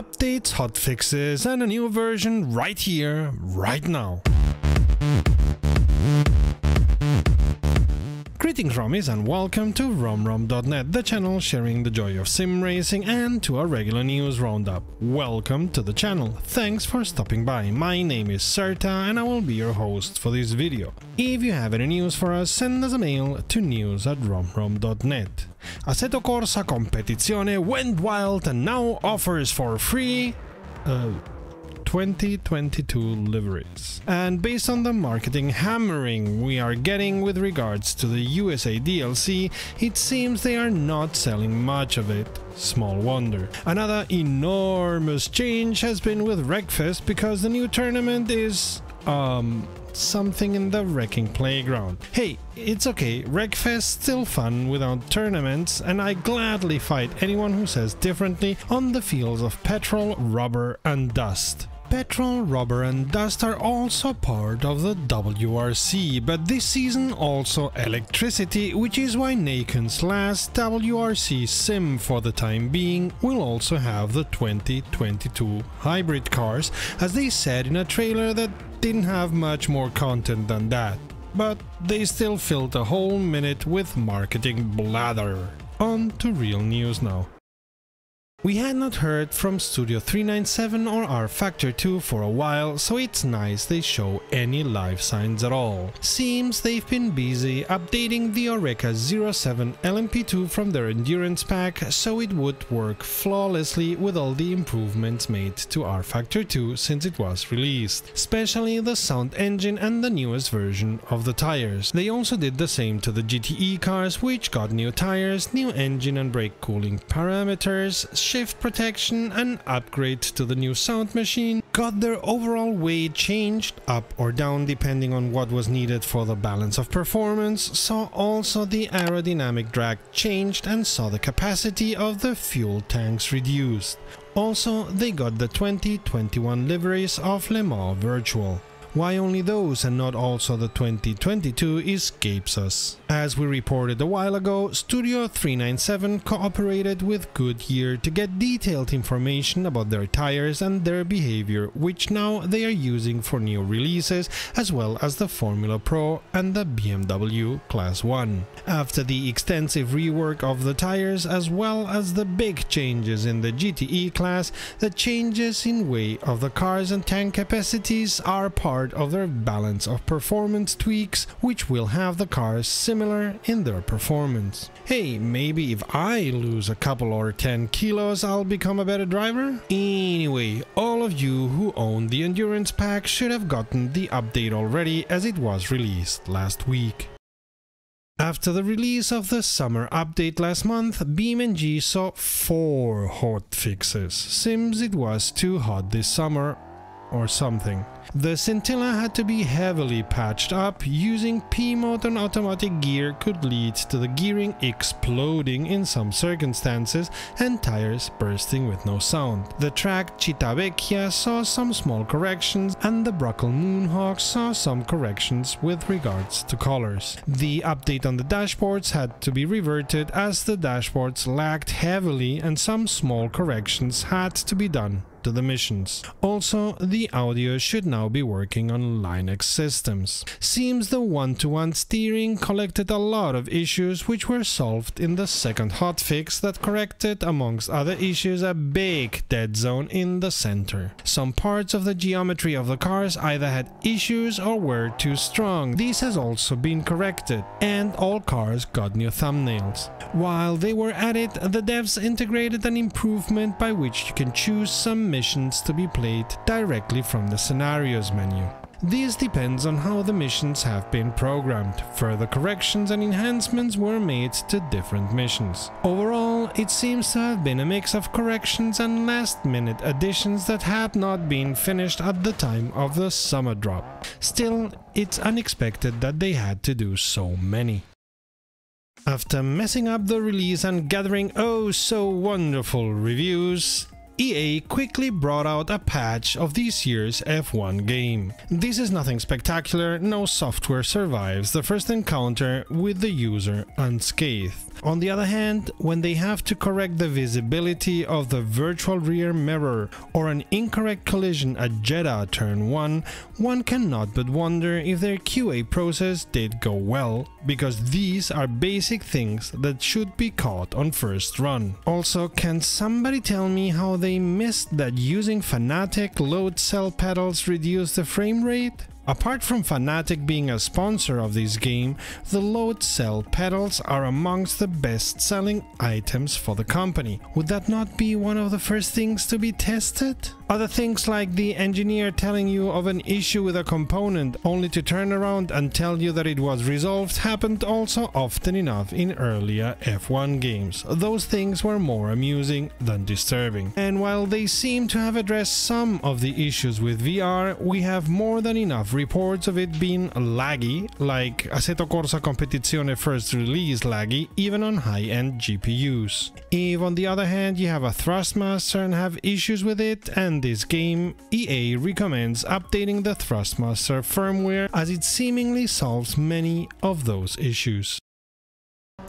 updates, hotfixes, and a new version right here, right now. Greetings Romies and welcome to romrom.net, the channel sharing the joy of sim racing, and to our regular news roundup. Welcome to the channel, thanks for stopping by. My name is Serta and I will be your host for this video. If you have any news for us, send us a mail to news@romrom.net. Assetto Corsa Competizione went wild and now offers for free 2022 liveries. And based on the marketing hammering we are getting with regards to the USA DLC, it seems they are not selling much of it. Small wonder. Another enormous change has been with Wreckfest, because the new tournament is something in the wrecking playground. Hey, it's okay, Wreckfest still fun without tournaments, and I gladly fight anyone who says differently on the fields of petrol, rubber and dust. Petrol, rubber and dust are also part of the WRC, but this season also electricity, which is why Naken's last WRC sim for the time being will also have the 2022 hybrid cars, as they said in a trailer that didn't have much more content than that. But they still filled a whole minute with marketing blather. On to real news now. We had not heard from Studio 397 or rFactor 2 for a while, so it's nice they show any live signs at all. Seems they've been busy updating the Oreca 07 LMP2 from their endurance pack, so it would work flawlessly with all the improvements made to rFactor 2 since it was released, especially the sound engine and the newest version of the tires. They also did the same to the GTE cars, which got new tires, new engine and brake cooling parameters, shift protection, and upgrade to the new sound machine, got their overall weight changed up or down depending on what was needed for the balance of performance, saw also the aerodynamic drag changed and saw the capacity of the fuel tanks reduced. Also, they got the 2021 liveries of Le Mans Virtual. Why only those and not also the 2022 escapes us. As we reported a while ago, Studio 397 cooperated with Goodyear to get detailed information about their tires and their behavior, which now they are using for new releases, as well as the Formula Pro and the BMW Class 1. After the extensive rework of the tires, as well as the big changes in the GTE class, the changes in weight of the cars and tank capacities are part of their balance of performance tweaks, which will have the cars similar in their performance. Hey, maybe if I lose a couple or 10 kilos I'll become a better driver? Anyway, all of you who own the endurance pack should have gotten the update already, as it was released last week. After the release of the summer update last month, Beamng saw 4 hotfixes. Seems it was too hot this summer or something. The scintilla had to be heavily patched up. Using P-mode on automatic gear could lead to the gearing exploding in some circumstances and tires bursting with no sound. The track Cittavecchia saw some small corrections, and the Bruckle Moonhawk saw some corrections with regards to colors. The update on the dashboards had to be reverted, as the dashboards lagged heavily and some small corrections had to be done to the missions. Also, the audio should now be working on Linux systems. Seems the one-to-one steering collected a lot of issues, which were solved in the second hotfix that corrected, amongst other issues, a big dead zone in the center. Some parts of the geometry of the cars either had issues or were too strong. This has also been corrected, and all cars got new thumbnails. While they were at it, the devs integrated an improvement by which you can choose some missions to be played directly from the scenarios menu. This depends on how the missions have been programmed. Further corrections and enhancements were made to different missions. Overall, it seems to have been a mix of corrections and last-minute additions that had not been finished at the time of the summer drop. Still, it's unexpected that they had to do so many. After messing up the release and gathering oh so wonderful reviews, EA quickly brought out a patch of this year's F1 game. This is nothing spectacular, no software survives the first encounter with the user unscathed. On the other hand, when they have to correct the visibility of the virtual rear mirror or an incorrect collision at Jeddah turn 1, one cannot but wonder if their QA process did go well, because these are basic things that should be caught on first run. Also, can somebody tell me how they missed that using Fanatec load cell pedals reduce the frame rate? Apart from Fanatec being a sponsor of this game, the load cell pedals are amongst the best-selling items for the company. Would that not be one of the first things to be tested? Other things like the engineer telling you of an issue with a component only to turn around and tell you that it was resolved happened also often enough in earlier F1 games. Those things were more amusing than disturbing. And while they seem to have addressed some of the issues with VR, we have more than enough reports of it being laggy, like Assetto Corsa Competizione first release laggy, even on high-end GPUs. If on the other hand you have a Thrustmaster and have issues with it, and this game, EA recommends updating the Thrustmaster firmware as it seemingly solves many of those issues.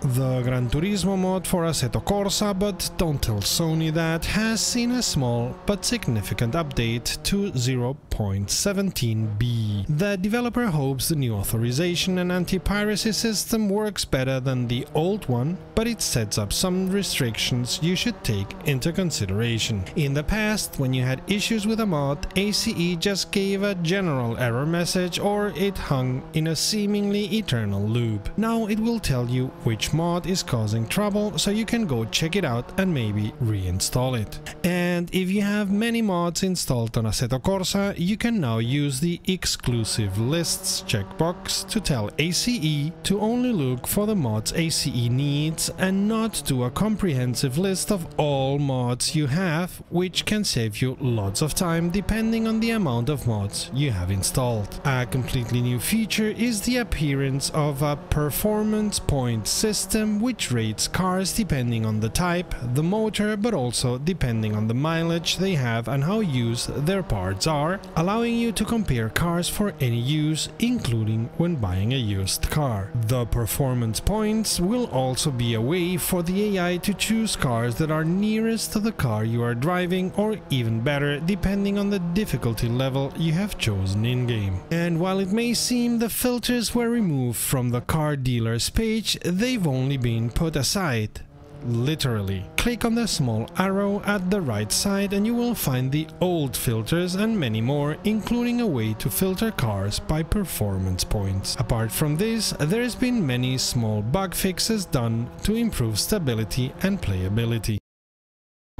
The Gran Turismo mod for Assetto Corsa, but don't tell Sony that, has seen a small but significant update to 0.17b. The developer hopes the new authorization and anti-piracy system works better than the old one, but it sets up some restrictions you should take into consideration. In the past, when you had issues with a mod, ACE just gave a general error message or it hung in a seemingly eternal loop. Now it will tell you which mod is causing trouble, so you can go check it out and maybe reinstall it. And if you have many mods installed on Assetto Corsa, you can now use the exclusive lists checkbox to tell ACE to only look for the mods ACE needs and not do a comprehensive list of all mods you have, which can save you lots of time depending on the amount of mods you have installed. A completely new feature is the appearance of a performance point system which rates cars depending on the type, the motor, but also depending on the mileage they have and how used their parts are, allowing you to compare cars for any use, including when buying a used car. The performance points will also be a way for the AI to choose cars that are nearest to the car you are driving, or even better, depending on the difficulty level you have chosen in-game. And while it may seem the filters were removed from the car dealer's page, they've only been put aside. Literally. Click on the small arrow at the right side and you will find the old filters and many more, including a way to filter cars by performance points. Apart from this, there has been many small bug fixes done to improve stability and playability.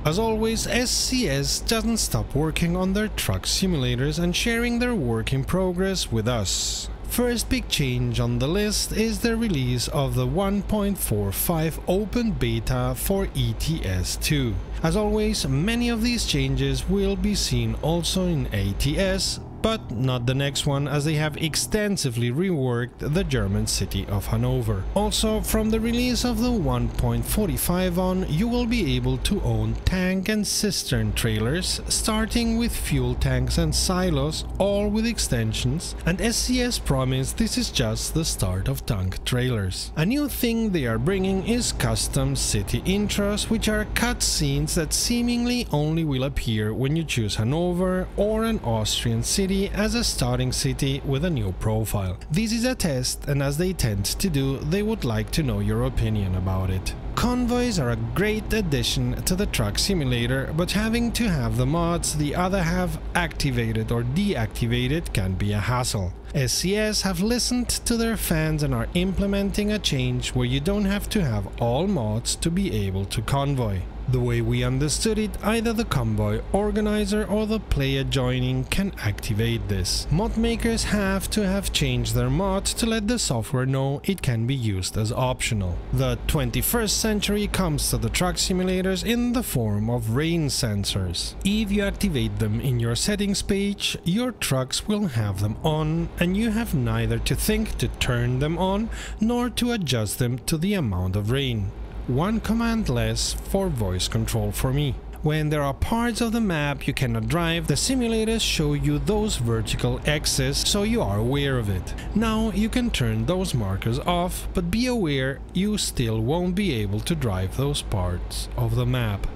As always, SCS doesn't stop working on their truck simulators and sharing their work in progress with us. First big change on the list is the release of the 1.45 open beta for ETS2. As always, many of these changes will be seen also in ATS, but not the next one, as they have extensively reworked the German city of Hanover. Also, from the release of the 1.45 on, you will be able to own tank and cistern trailers, starting with fuel tanks and silos, all with extensions, and SCS promise this is just the start of tank trailers. A new thing they are bringing is custom city intros, which are cutscenes that seemingly only will appear when you choose Hanover or an Austrian city as a starting city with a new profile. This is a test, and as they tend to do, they would like to know your opinion about it. Convoys are a great addition to the truck simulator, but having to have the mods the other have activated or deactivated can be a hassle. SCS have listened to their fans and are implementing a change where you don't have to have all mods to be able to convoy. The way we understood it, either the convoy organizer or the player joining can activate this. Mod makers have to have changed their mod to let the software know it can be used as optional. The 21st century comes to the truck simulators in the form of rain sensors. If you activate them in your settings page, your trucks will have them on, and you have neither to think to turn them on nor to adjust them to the amount of rain. One command less for voice control for me. When there are parts of the map you cannot drive, the simulators show you those vertical X's so you are aware of it. Now you can turn those markers off, but be aware you still won't be able to drive those parts of the map.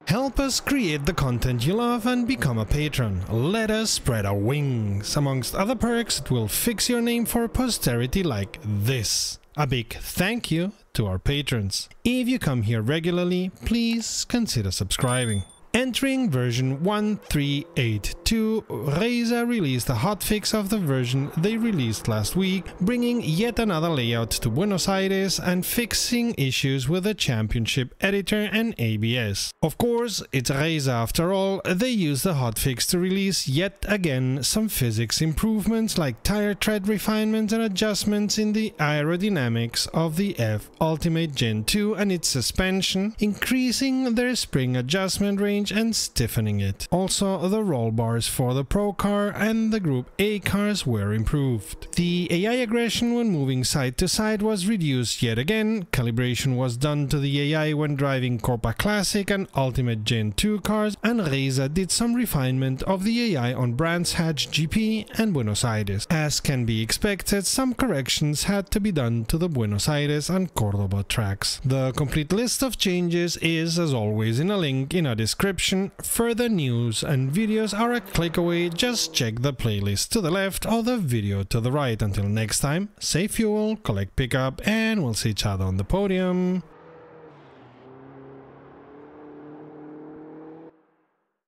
Help us create the content you love and become a patron. Let us spread our wings. Amongst other perks, it will fix your name for posterity like this. A big thank you to our patrons. If you come here regularly, please consider subscribing. Entering version 1382, Reiza released a hotfix of the version they released last week, bringing yet another layout to Buenos Aires and fixing issues with the championship editor and ABS. Of course, it's Reiza after all. They used the hotfix to release yet again some physics improvements like tire tread refinements and adjustments in the aerodynamics of the F Ultimate Gen 2 and its suspension, increasing their spring adjustment range and stiffening it. Also, the roll bars for the Pro car and the Group A cars were improved. The AI aggression when moving side to side was reduced yet again. Calibration was done to the AI when driving Copa Classic and Ultimate Gen 2 cars, and Reiza did some refinement of the AI on Brands Hatch GP and Buenos Aires. As can be expected, some corrections had to be done to the Buenos Aires and Cordoba tracks. The complete list of changes is, as always, in a link in our description. Further news and videos are a click away. Just check the playlist to the left or the video to the right. Until next time, save fuel, collect pickup, and we'll see each other on the podium.